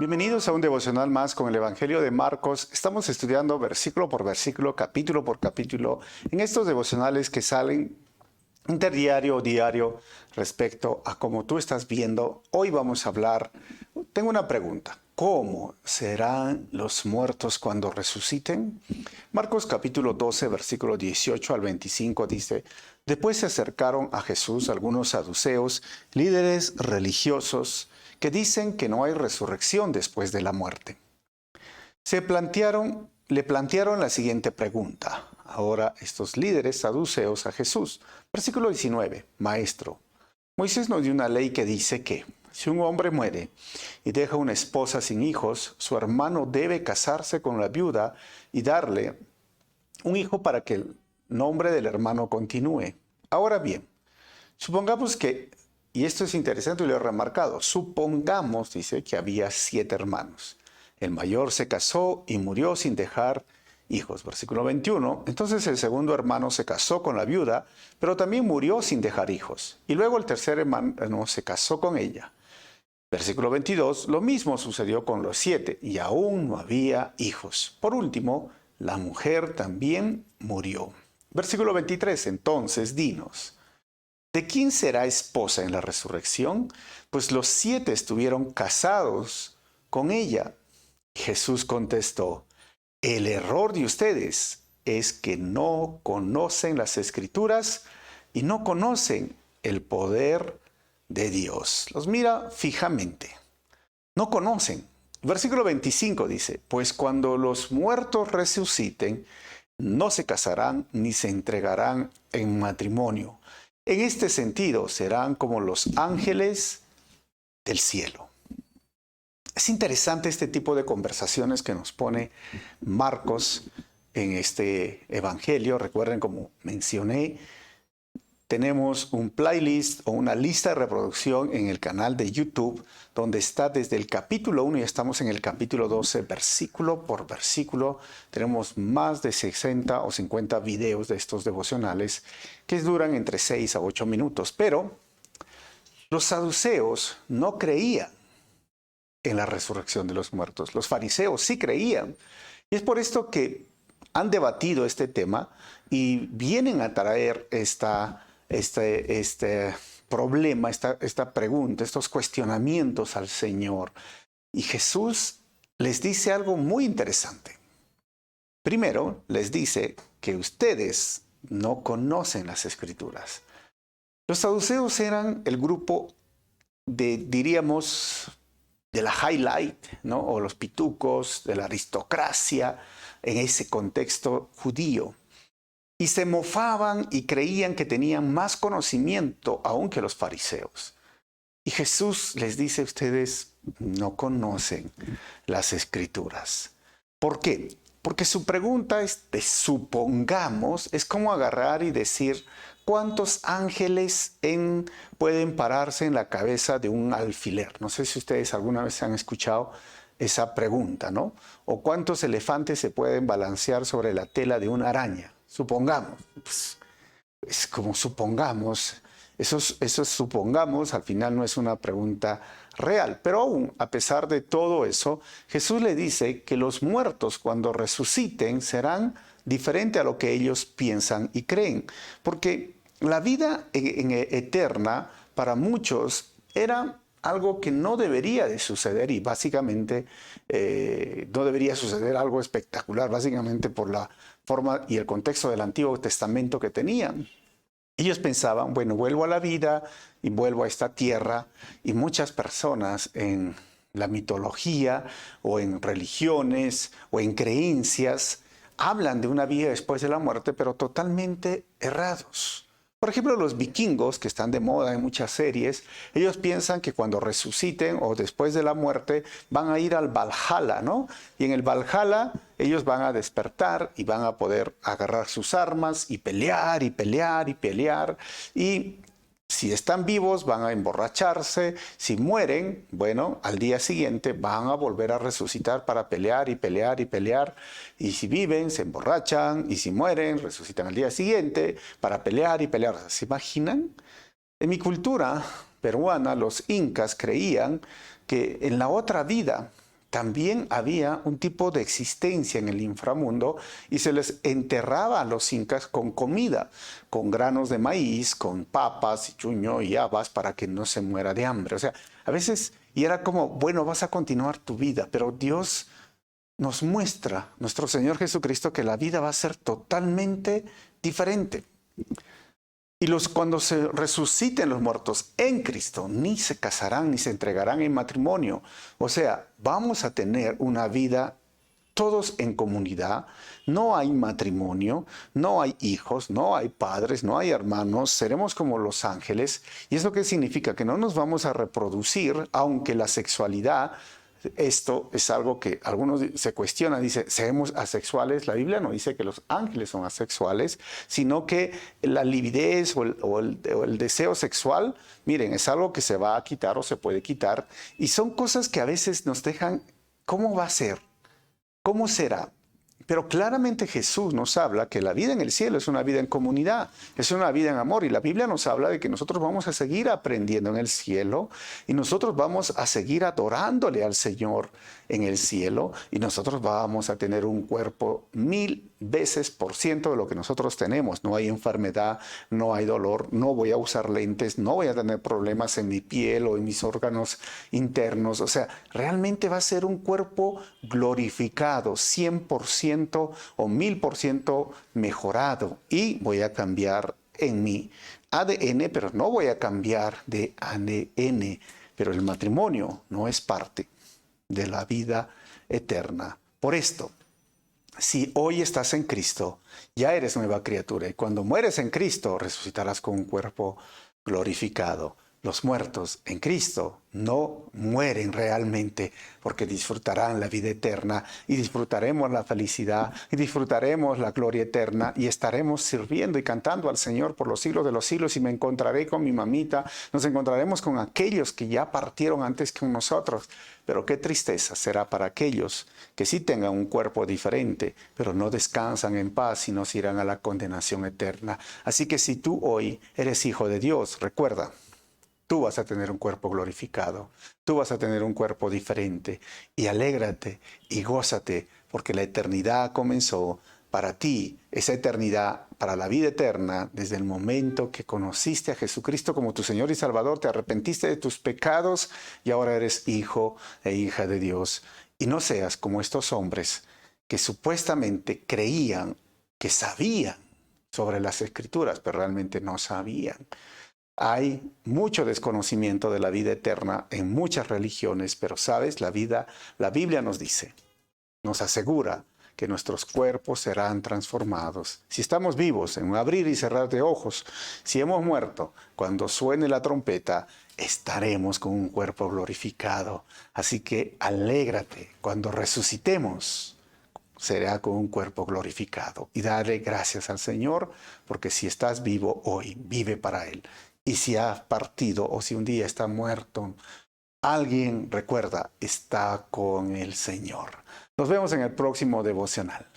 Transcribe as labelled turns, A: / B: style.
A: Bienvenidos a un devocional más con el Evangelio de Marcos. Estamos estudiando versículo por versículo, capítulo por capítulo, en estos devocionales que salen interdiario o diario respecto a cómo tú estás viendo. Hoy vamos a hablar, tengo una pregunta. ¿Cómo serán los muertos cuando resuciten? Marcos capítulo 12, versículo 18 al 25 dice: Después se acercaron a Jesús algunos saduceos, líderes religiosos, que dicen que no hay resurrección después de la muerte. Le plantearon la siguiente pregunta. Ahora estos líderes saduceos a Jesús. Versículo 19. Maestro, Moisés nos dio una ley que dice que si un hombre muere y deja una esposa sin hijos, su hermano debe casarse con la viuda y darle un hijo para que el nombre del hermano continúe. Ahora bien, supongamos que, y esto es interesante y lo he remarcado, supongamos, dice, que había 7 hermanos. El mayor se casó y murió sin dejar hijos. Versículo 21. Entonces el segundo hermano se casó con la viuda, pero también murió sin dejar hijos. Y luego el tercer hermano se casó con ella. Versículo 22. Lo mismo sucedió con los 7 y aún no había hijos. Por último, la mujer también murió. Versículo 23. Entonces, dinos, ¿de quién será esposa en la resurrección? Pues los 7 estuvieron casados con ella. Jesús contestó: el error de ustedes es que no conocen las Escrituras y no conocen el poder de Dios. Los mira fijamente. No conocen. Versículo 25 dice: pues cuando los muertos resuciten, no se casarán ni se entregarán en matrimonio. En este sentido, serán como los ángeles del cielo. Es interesante este tipo de conversaciones que nos pone Marcos en este evangelio. Recuerden, como mencioné, tenemos un playlist o una lista de reproducción en el canal de YouTube, donde está desde el capítulo 1 y estamos en el capítulo 12, versículo por versículo. Tenemos más de 60 o 50 videos de estos devocionales que duran entre 6 a 8 minutos. Pero los saduceos no creían en la resurrección de los muertos. Los fariseos sí creían. Y es por esto que han debatido este tema y vienen a traer este problema, esta pregunta, estos cuestionamientos al Señor. Y Jesús les dice algo muy interesante. Primero, les dice que ustedes no conocen las Escrituras. Los saduceos eran el grupo diríamos, de la highlight, ¿no? O los pitucos, de la aristocracia en ese contexto judío. Y se mofaban y creían que tenían más conocimiento aún que los fariseos. Y Jesús les dice: ustedes no conocen las Escrituras. ¿Por qué? Porque su pregunta es de supongamos, es como agarrar y decir: ¿cuántos ángeles pueden pararse en la cabeza de un alfiler? No sé si ustedes alguna vez han escuchado esa pregunta, ¿no? O ¿cuántos elefantes se pueden balancear sobre la tela de una araña? Supongamos. Pues, es como supongamos. Eso supongamos, al final no es una pregunta real. Pero aún, a pesar de todo eso, Jesús le dice que los muertos, cuando resuciten, serán diferente a lo que ellos piensan y creen. Porque la vida eterna para muchos era algo que no debería de suceder, y básicamente no debería suceder algo espectacular, básicamente por la forma y el contexto del Antiguo Testamento que tenían. Ellos pensaban: bueno, vuelvo a la vida y vuelvo a esta tierra, y muchas personas en la mitología o en religiones o en creencias hablan de una vida después de la muerte, pero totalmente errados. Por ejemplo, los vikingos, que están de moda en muchas series, ellos piensan que cuando resuciten o después de la muerte van a ir al Valhalla, ¿no? Y en el Valhalla ellos van a despertar y van a poder agarrar sus armas y pelear y pelear y pelear. Y si están vivos van a emborracharse, si mueren, bueno, al día siguiente van a volver a resucitar para pelear y pelear y pelear. Y si viven, se emborrachan, y si mueren, resucitan al día siguiente para pelear y pelear. ¿Se imaginan? En mi cultura peruana, los incas creían que en la otra vida también había un tipo de existencia en el inframundo y se les enterraba a los incas con comida, con granos de maíz, con papas y chuño y habas para que no se muera de hambre. O sea, a veces, y era como, bueno, vas a continuar tu vida, pero Dios nos muestra, nuestro Señor Jesucristo, que la vida va a ser totalmente diferente. Y cuando se resuciten los muertos en Cristo, ni se casarán ni se entregarán en matrimonio. O sea, vamos a tener una vida todos en comunidad. No hay matrimonio, no hay hijos, no hay padres, no hay hermanos. Seremos como los ángeles. ¿Y eso qué significa? Que no nos vamos a reproducir, aunque la sexualidad... Esto es algo que algunos se cuestionan, dice, ¿seremos asexuales? La Biblia no dice que los ángeles son asexuales, sino que la lividez o el deseo sexual, miren, es algo que se va a quitar o se puede quitar. Y son cosas que a veces nos dejan, ¿cómo va a ser? ¿Cómo será? Pero claramente Jesús nos habla que la vida en el cielo es una vida en comunidad, es una vida en amor. Y la Biblia nos habla de que nosotros vamos a seguir aprendiendo en el cielo y nosotros vamos a seguir adorándole al Señor en el cielo y nosotros vamos a tener un cuerpo 1000% de lo que nosotros tenemos. No hay enfermedad, no hay dolor, no voy a usar lentes, no voy a tener problemas en mi piel o en mis órganos internos. O sea, realmente va a ser un cuerpo glorificado, 100% o 1000% mejorado. Y voy a cambiar en mi ADN, pero no voy a cambiar de ADN. Pero el matrimonio no es parte de la vida eterna. Por esto, si hoy estás en Cristo, ya eres nueva criatura. Y cuando mueres en Cristo, resucitarás con un cuerpo glorificado. Los muertos en Cristo no mueren realmente porque disfrutarán la vida eterna y disfrutaremos la felicidad y disfrutaremos la gloria eterna y estaremos sirviendo y cantando al Señor por los siglos de los siglos y me encontraré con mi mamita, nos encontraremos con aquellos que ya partieron antes que nosotros. Pero qué tristeza será para aquellos que sí tengan un cuerpo diferente, pero no descansan en paz y nos irán a la condenación eterna. Así que si tú hoy eres hijo de Dios, recuerda, tú vas a tener un cuerpo glorificado, tú vas a tener un cuerpo diferente y alégrate y gózate porque la eternidad comenzó para ti, esa eternidad, para la vida eterna, desde el momento que conociste a Jesucristo como tu Señor y Salvador, te arrepentiste de tus pecados y ahora eres hijo e hija de Dios. Y no seas como estos hombres que supuestamente creían que sabían sobre las Escrituras, pero realmente no sabían. Hay mucho desconocimiento de la vida eterna en muchas religiones, pero sabes, la Biblia nos dice, nos asegura que nuestros cuerpos serán transformados. Si estamos vivos, en un abrir y cerrar de ojos, si hemos muerto, cuando suene la trompeta, estaremos con un cuerpo glorificado. Así que alégrate, cuando resucitemos, será con un cuerpo glorificado. Y dale gracias al Señor, porque si estás vivo hoy, vive para Él. Y si has partido o si un día está muerto, alguien, recuerda, está con el Señor. Nos vemos en el próximo devocional.